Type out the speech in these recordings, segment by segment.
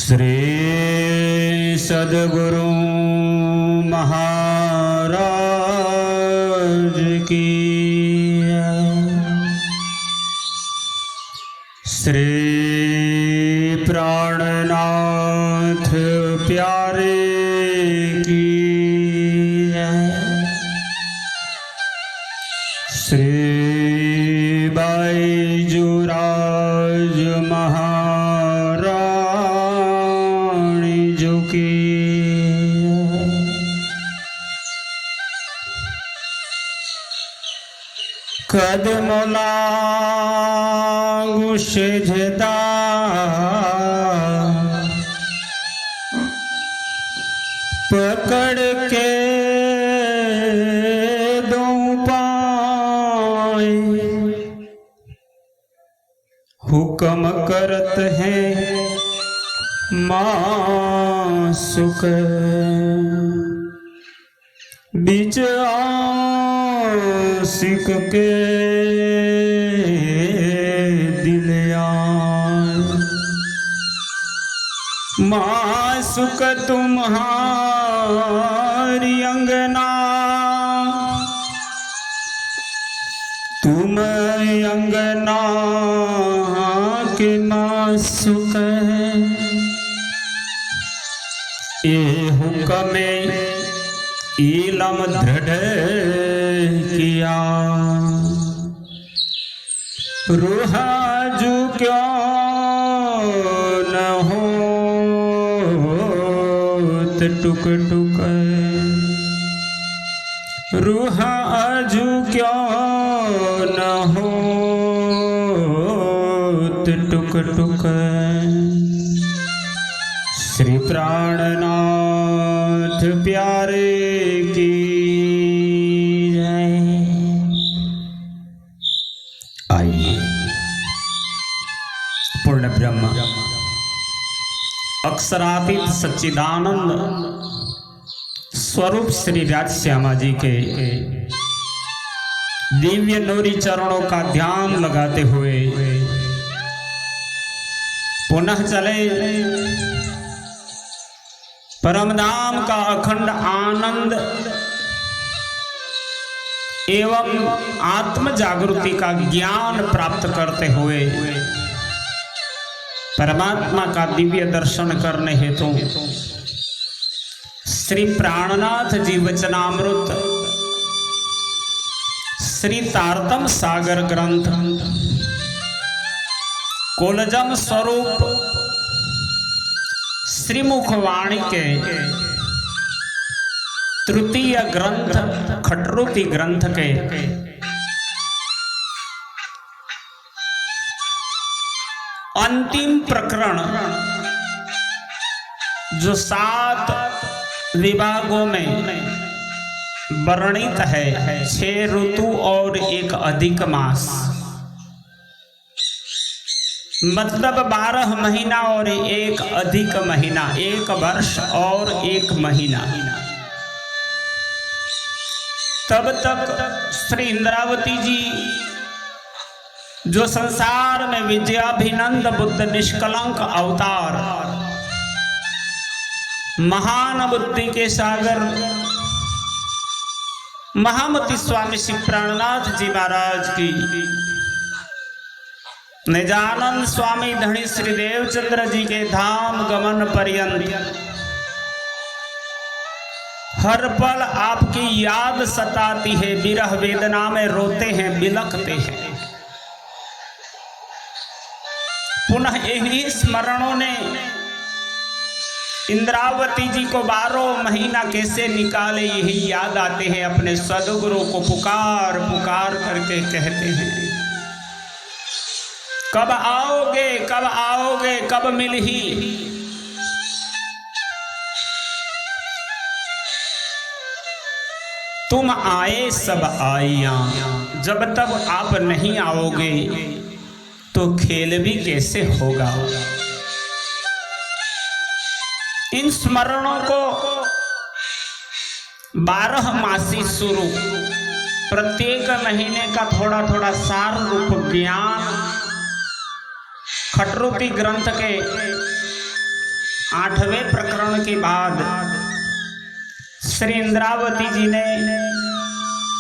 श्री सद्गुरु महाराज की श्री प्राणनाथ प्यारे की श्री बाईजूराज महारानी जो की कदमला गुशेजदा पकड़ के दो पाए हुक्म करत है मासुक बीच आशिक के मासुक तुम्हारी अंगना तुम अंगना के मासुक ये हुक्म इलम दृढ़ किया रूहा जू क्यों न हो टुक टुक रूह आजू क्यों न हो टुक टुक श्री प्राणनाथ प्यारे की जय। आइए पूर्ण ब्रह्म अक्षरातीत सच्चिदानंद स्वरूप श्री राजश्यामा जी के दिव्य नूरी चरणों का ध्यान लगाते हुए पुनः चले परम धाम का अखंड आनंद एवं आत्म जागृति का ज्ञान प्राप्त करते हुए परमात्मा का दिव्य दर्शन करने हेतु श्री प्राणनाथ जी वचनामृत श्री तारतम सागर ग्रंथ कोलजम स्वरूप श्रीमुखवाणी के तृतीय ग्रंथ खटरूपी ग्रंथ के अंतिम प्रकरण जो 7 विभागों में वर्णित है 6 ऋतु और 1 अधिक मास मतलब 12 महीना और 1 अधिक महीना 1 वर्ष और 1 महीना। तब तक श्री इंद्रावती जी जो संसार में विद्याभिनंद बुद्ध निष्कलंक अवतार महान बुद्धि के सागर महामती स्वामी श्री प्राणनाथ जी महाराज की निजानंद स्वामी धनी श्री देवचंद्र जी के धाम गमन पर्यंत हर पल आपकी याद सताती है, विरह वेदना में रोते हैं, बिलखते हैं। पुनः यही स्मरणों ने इंद्रावती जी को 12 महीना कैसे निकाले यही याद आते हैं। अपने सद्गुरु को पुकार पुकार करके कहते हैं कब आओगे कब आओगे कब मिलही। तुम आए सब आइया, जब तक आप नहीं आओगे तो खेल भी कैसे होगा। इन स्मरणों को 12 मासी शुरू, प्रत्येक महीने का थोड़ा थोड़ा सार रूप ज्ञान खटरूपी ग्रंथ के 8वें प्रकरण के बाद श्री इंद्रावती जी ने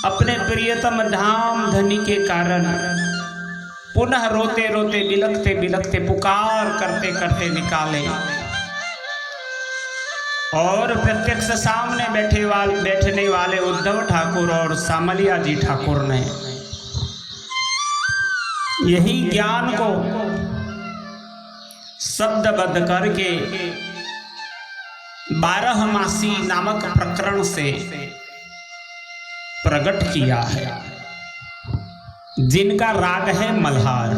अपने प्रियतम धाम धनी के कारण पुनः रोते रोते बिलखते बिलखते पुकार करते करते निकाले और प्रत्यक्ष सामने बैठने वाले उद्धव ठाकुर और सामलिया जी ठाकुर ने यही ज्ञान को शब्दबद्ध करके 12 मासी नामक प्रकरण से प्रकट किया है, जिनका राग है मल्हार।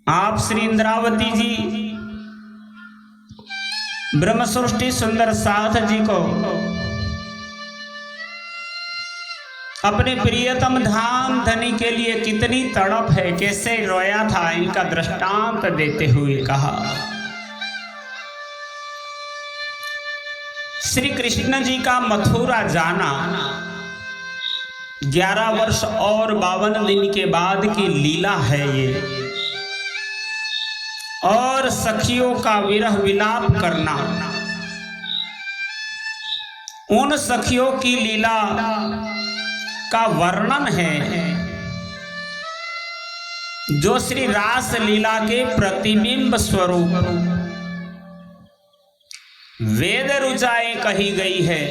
आप श्री इंद्रावती जी ब्रह्म सृष्टि सुंदर साथ जी को अपने प्रियतम धाम धनी के लिए कितनी तड़प है, कैसे रोया था, इनका दृष्टांत देते हुए कहा। श्री कृष्ण जी का मथुरा जाना 11 वर्ष और 52 दिन के बाद की लीला है ये, और सखियों का विरह विलाप करना उन सखियों की लीला का वर्णन है जो श्री रास लीला के प्रतिबिंब स्वरूप वेद रुचाएं कही गई है।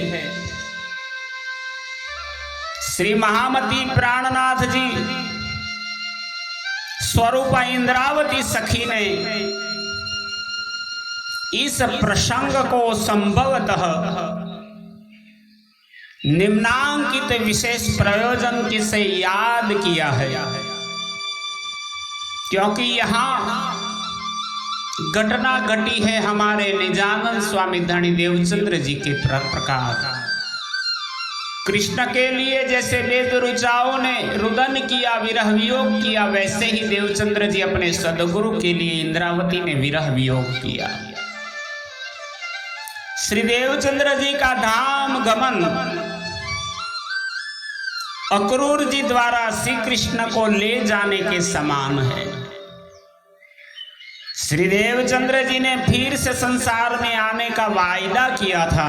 श्री महामती प्राणनाथ जी स्वरूप इंद्रावती सखी ने इस प्रसंग को संभवतः निम्नांकित विशेष प्रयोजन से याद किया है, क्योंकि यहाँ घटना घटी है हमारे निजानंद स्वामी धनी देवचंद्र जी के प्रकार। कृष्ण के लिए जैसे वेद रुचाओं ने रुदन किया, विरह वियोग किया, वैसे ही देवचंद्र जी अपने सदगुरु के लिए इंद्रावती ने विरह वियोग किया। श्री देवचंद्र जी का धाम गमन अक्रूर जी द्वारा श्री कृष्ण को ले जाने के समान है। श्री देवचंद्र जी ने फिर से संसार में आने का वायदा किया था,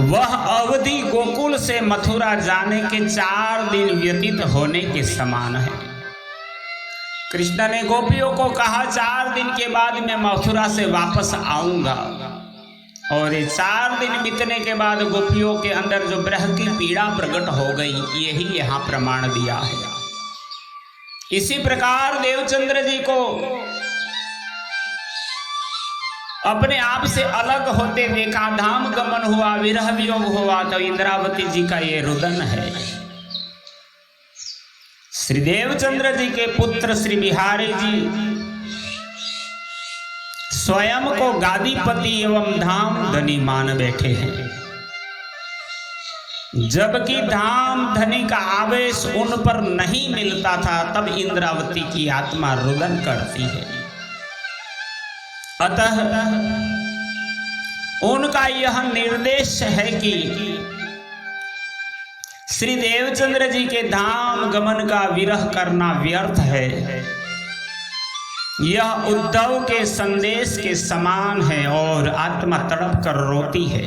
वह अवधि गोकुल से मथुरा जाने के 4 दिन व्यतीत होने के समान है। कृष्ण ने गोपियों को कहा 4 दिन के बाद मैं मथुरा से वापस आऊंगा, और ये 4 दिन बीतने के बाद गोपियों के अंदर जो विरह की पीड़ा प्रकट हो गई, यही यहाँ प्रमाण दिया है। इसी प्रकार देवचंद्र जी को अपने आप से अलग होते देखा, धाम गमन हुआ, विरह वियोग हुआ, तो इंद्रावती जी का ये रुदन है। श्री देवचंद्र जी के पुत्र श्री बिहारी जी स्वयं को गादीपति एवं धाम धनी मान बैठे हैं, जबकि धाम धनी का आवेश उन पर नहीं मिलता था, तब इंद्रावती की आत्मा रुदन करती है। अतः उनका यह निर्देश है कि श्री देवचंद्र जी के धाम गमन का विरह करना व्यर्थ है। यह उद्धव के संदेश के समान है और आत्मा तड़प कर रोती है।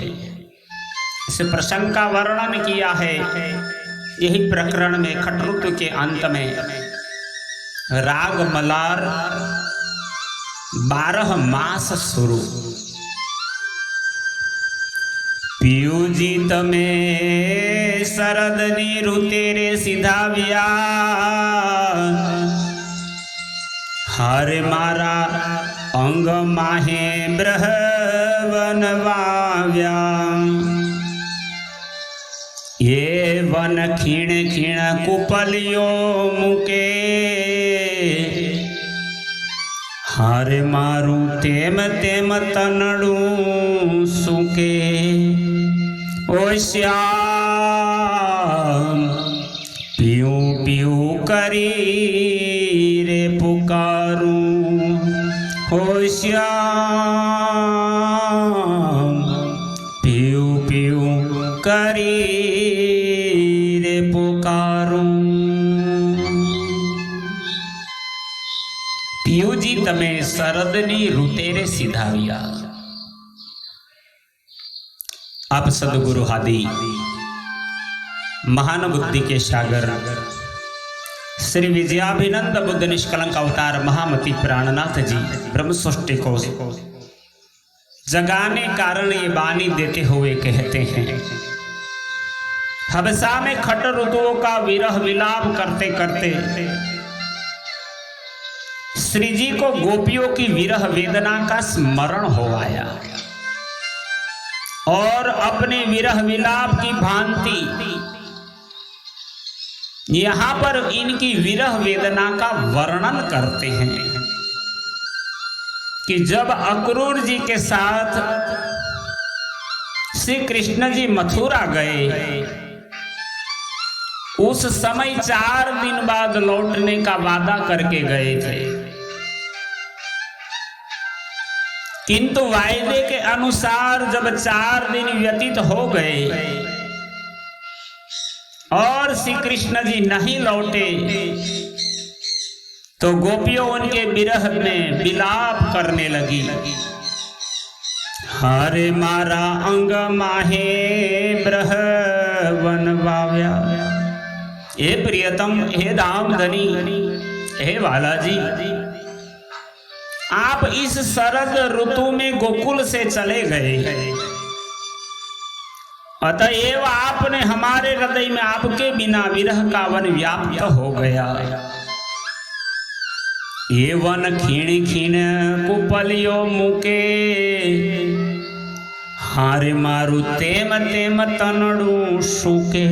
इस प्रसंग का वर्णन किया है यही प्रकरण में खटरुत के अंत में। राग मलार 12 मास शुरू। पीयूजित में शरद नीरु तेरे सीधा व्या, हरे मारा अंग माहे ब्रहवन वाव्या। ये वन खीण खीण कुपलियो मुके, हारे मारू तेम तेम तनड़ू सुके। ओ श्याम पियू पियू करी रे पुकारू, ओ श्याम पियू पियू करी रे पुकारू। पियूजी तमे शरदनी रुतेरे सिधाविया। आप सदगुरु आदि महान बुद्धि के सागर श्री विजयाभिनंद बुद्ध निष्कलंक अवतार महामति प्राणनाथ जी ब्रह्म सृष्टि को जगाने कारण ये वाणी देते हुए कहते हैं, हबसा में खट ऋतुओं का विरह विलाप करते करते श्री जी को गोपियों की विरह वेदना का स्मरण हो आया और अपने विरह विलाप की भांति यहां पर इनकी विरह वेदना का वर्णन करते हैं कि जब अक्रूर जी के साथ श्री कृष्ण जी मथुरा गए, उस समय 4 दिन बाद लौटने का वादा करके गए थे, किंतु वायदे के अनुसार जब 4 दिन व्यतीत हो गए और श्री कृष्ण जी नहीं लौटे तो गोपियों उनके विरह में विलाप करने लगी। हरे मारा अंग माहे ब्रह वन बाव्या। हे प्रियतम, हे धामधनी, हे बालाजी, आप इस शरद ऋतु में गोकुल से चले गए, अतएव आपने हमारे हृदय में आपके बिना विरह का वन व्याप्त हो गया। ये वन खीण खीण कुपलियो मुके, हारे मारू तेम तेम तनड़ू सूके।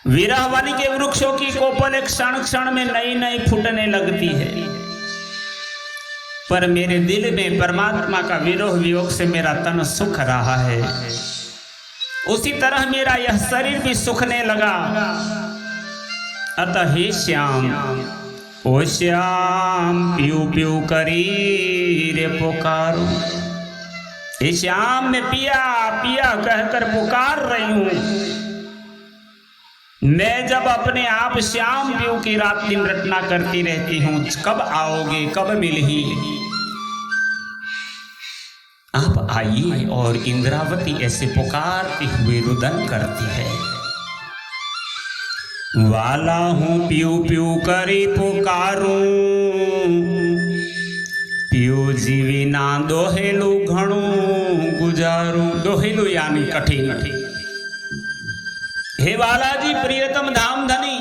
विरह वन के वृक्षों की कोपल क्षण क्षण में नई नई फूटने लगती है, पर मेरे दिल में परमात्मा का विरोह वियोग से मेरा तन सुख रहा है, उसी तरह मेरा यह शरीर भी सुखने लगा। अतः हे श्याम, ओ श्याम प्यू प्यू करी रे पुकारो। हे श्याम, मैं पिया पिया कहकर पुकार रही हूं। मैं जब अपने आप श्याम प्यू की रात दिन रटना करती रहती हूं, कब आओगे, कब मिलही। आप आइए। और इंद्रावती ऐसे पुकारते हुए रुदन करती है, वाला हूं प्यू प्यू करी पुकारूं, प्यू जीवी ना दोहेलू घणू गुजारूं। दोहेलू यानी कठिन। हे बालाजी, प्रियतम धामधनी,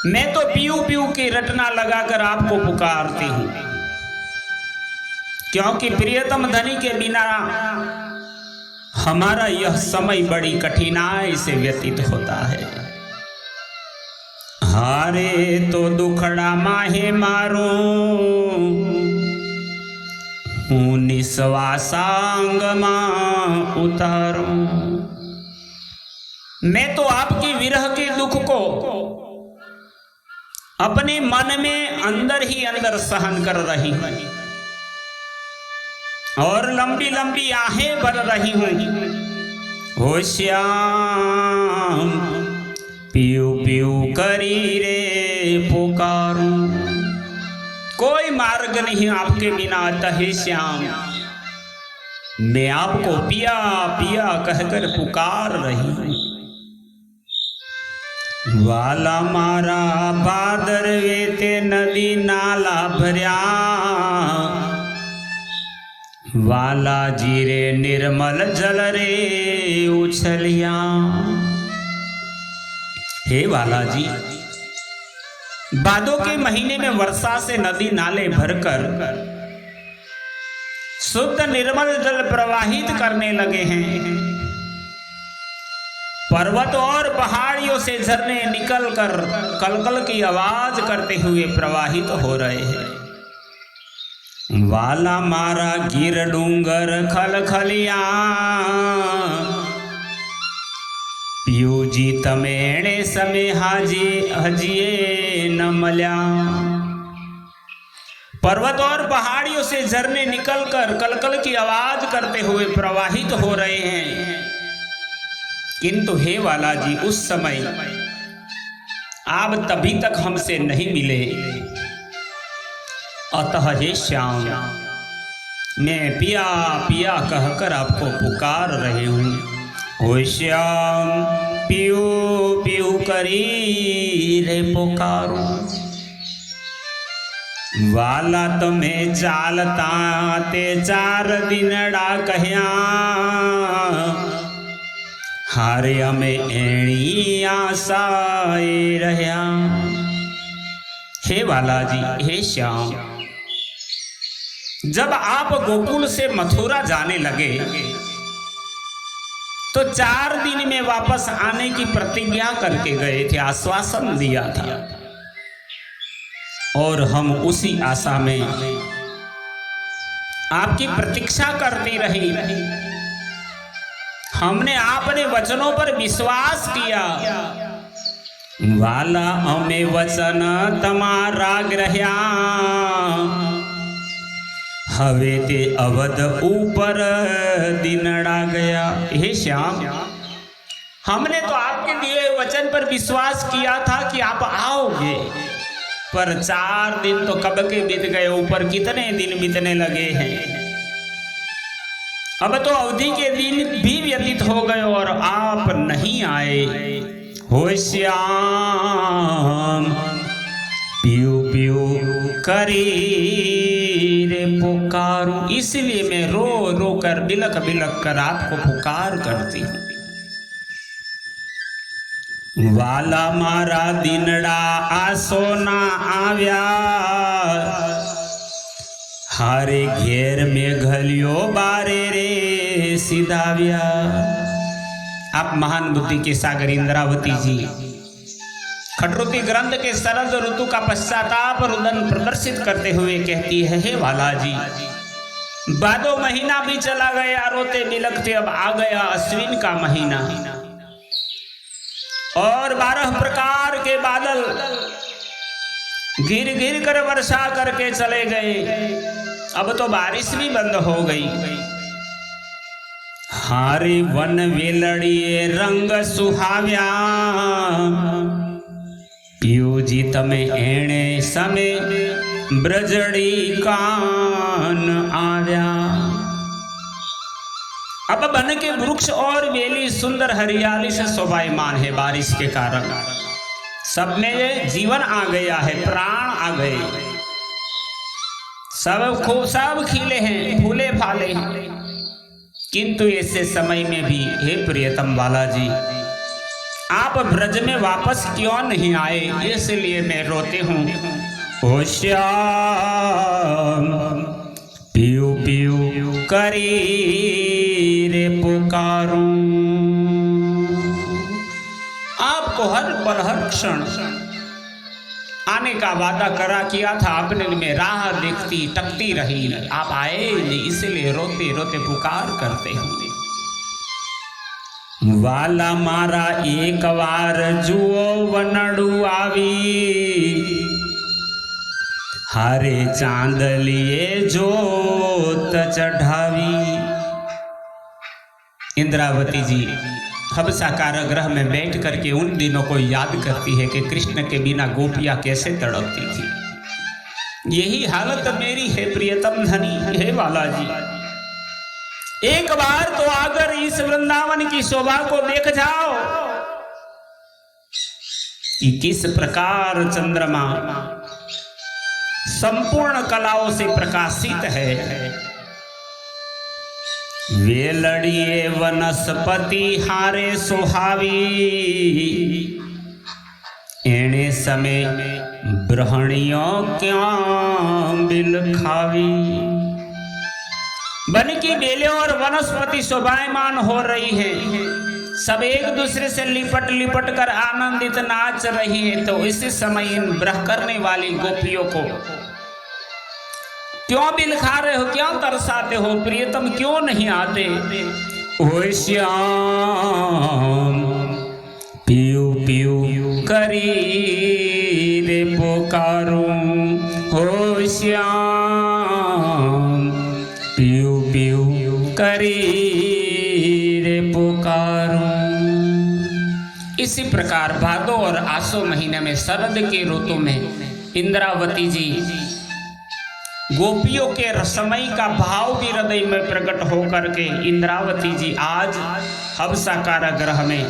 मैं तो पीयू पीयू की रटना लगाकर आपको पुकारती हूं, क्योंकि प्रियतम धनी के बिना हमारा यह समय बड़ी कठिनाई से व्यतीत होता है। हारे तो दुखड़ा माहे मारो, हूँ निस्वासांग मां उतारो। मैं तो आपकी विरह के दुख को अपने मन में अंदर ही अंदर सहन कर रही हूं और लंबी लंबी आहें भर रही हूं। हो श्याम पियू पियू करी रे पुकारूं, कोई मार्ग नहीं आपके बिना। अतः हे श्याम, मैं आपको पिया पिया कहकर पुकार रही हूं। वाला मारा भादरवे ते नदी नाला भर्या, वाला जीरे निर्मल जल रे उछलिया। हे वाला जी, भादों के महीने में वर्षा से नदी नाले भरकर शुद्ध निर्मल जल प्रवाहित करने लगे हैं। पर्वत और पहाड़ियों से झरने निकलकर कलकल की आवाज करते हुए प्रवाहित हो रहे हैं। वाला मारा गिर डूंगर खलखलिया, पियू जी तमेणे समय हाजी हजिए न मल्या। पर्वत और पहाड़ियों से झरने निकलकर कलकल की आवाज करते हुए प्रवाहित हो रहे हैं, किंतु हे वाला जी, उस समय आप तभी तक हमसे नहीं मिले अतः हे श्याम, मैं पिया पिया कहकर आपको पुकार रही हूँ। हो श्याम पियो पियो करी रे पुकारो, वाला तुम्हें चालता ते 4 दिनड़ा कहया, हारे हमें एणी आशाए रहया। हे वाला जी, हे श्याम, जब आप गोकुल से मथुरा जाने लगे तो 4 दिन में वापस आने की प्रतिज्ञा करके गए थे, आश्वासन दिया था, और हम उसी आशा में आपकी प्रतीक्षा करती रही। हमने आपने वचनों पर विश्वास किया। वाला हमें वचन तमारा ग्रह्या, हवे ते अवध ऊपर दिनड़ा गया। हे श्याम, हमने तो आपके दिए वचन पर विश्वास किया था कि आप आओगे, पर 4 दिन तो कब के बीत गए, ऊपर कितने दिन बीतने लगे हैं। अब तो अवधि के दिन भी व्यतीत हो गए और आप नहीं आए। हो श्याम पियो पियो करी रे पुकारू, इसलिए मैं रो रो कर बिलक बिलक कर आपको पुकार करती हूँ। वाला मारा दिनड़ा आसो ना आव्या, हारे घेर में घलियो बारे रे सिधाव्या। आप महान बुद्धि के सागर इंद्रावती जी खटरुति ग्रंथ के शरद ऋतु का पश्चाताप रुदन प्रदर्शित करते हुए कहती है, हे वाला जी, भादो महीना भी चला गया, रोते बिलखते अब आ गया अश्विन का महीना, और 12 प्रकार के बादल गिर गिर कर वर्षा करके चले गए। अब तो बारिश भी बंद हो गई। हारे वन वेलड़िए रंग सुहाव्या, पियो जी तमे एणे समय ब्रजड़ी कान आव्या। अब बन के वृक्ष और बेली सुंदर हरियाली से शोभायमान है। बारिश के कारण सब में जीवन आ गया है, प्राण आ गए, सब खिले हैं, फूले फाले हैं। किंतु ऐसे समय में भी हे प्रियतम वाला जी, आप ब्रज में वापस क्यों नहीं आए, इसलिए मैं रोती हूँ। ओ श्याम पियो पियो करी रे पुकारूं, आपको हर पल हर क्षण आने का वादा करा किया था आपने, में राह देखती टकती रही, आप आए नहीं, इसलिए रोते रोते पुकार करते हैं। वाला मारा एक बार जुओ वनड़ू आवी, हारे चांदलिए जोत चढ़ावी। इंद्रावती जी हबसा कारागृह में बैठ करके उन दिनों को याद करती है कि कृष्ण के बिना गोपियां कैसे तड़पती थी। यही हालत मेरी है प्रियतम धनी, हे वाला जी, एक बार तो आकर इस वृंदावन की शोभा को देख जाओ कि किस प्रकार चंद्रमा संपूर्ण कलाओं से प्रकाशित है। वेलड़िए वनस्पति हारे सुहावी, एणे समय ब्रहणियों क्यों बिल खावी। वन की बेलें और वनस्पति शोभायमान हो रही है, सब एक दूसरे से लिपट लिपट कर आनंदित नाच रही है। तो इसी समय इन ब्रह करने वाली गोपियों को क्यों बिलखा रहे हो, क्यों तरसाते हो, प्रियतम क्यों नहीं आते। ओ श्याम पियो पियो करी रे पुकारूं, हो श्याम पियो पियो करी रे पुकारूं। इसी प्रकार भादो और आसो महीने में शरद के ऋतु में इंद्रावती जी गोपियों के रसमयी का भाव भी हृदय में प्रकट होकर के इंद्रावती जी आज हबसा कारागृह में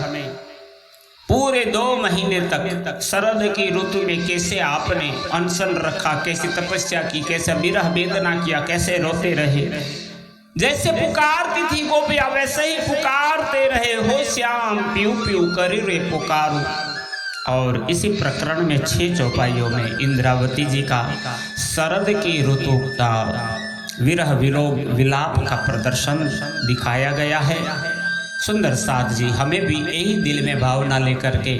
पूरे 2 महीने तक शरद की ऋतु में कैसे आपने अनशन रखा, कैसे तपस्या की, कैसे विरह वेदना किया, कैसे रोते रहे। जैसे पुकारती थी गोपियां वैसे ही पुकारते रहे, हो श्याम पीऊ पीऊ करी रे पुकारू। और इसी प्रकरण में 6 चौपाइयों में इंद्रावती जी का शरद की ऋतु का विरह विलोक विलाप का प्रदर्शन दिखाया गया है। सुंदर साथ जी, हमें भी यही दिल में भावना लेकर के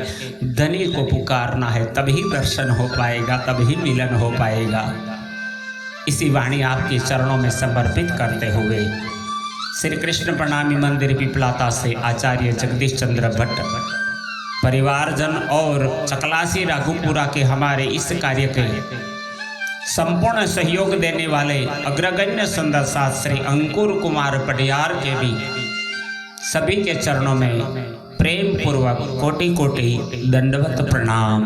धनी को पुकारना है, तभी दर्शन हो पाएगा, तभी मिलन हो पाएगा। इसी वाणी आपके चरणों में समर्पित करते हुए श्री कृष्ण प्रणामी मंदिर पिपलाता से आचार्य जगदीश चंद्र भट्ट परिवारजन और चकलासी राघुपुरा के हमारे इस कार्य के संपूर्ण सहयोग देने वाले अग्रगण्य सुंदर साथ श्री अंकुर कुमार पटियार के भी सभी के चरणों में प्रेम पूर्वक कोटि कोटि दंडवत प्रणाम।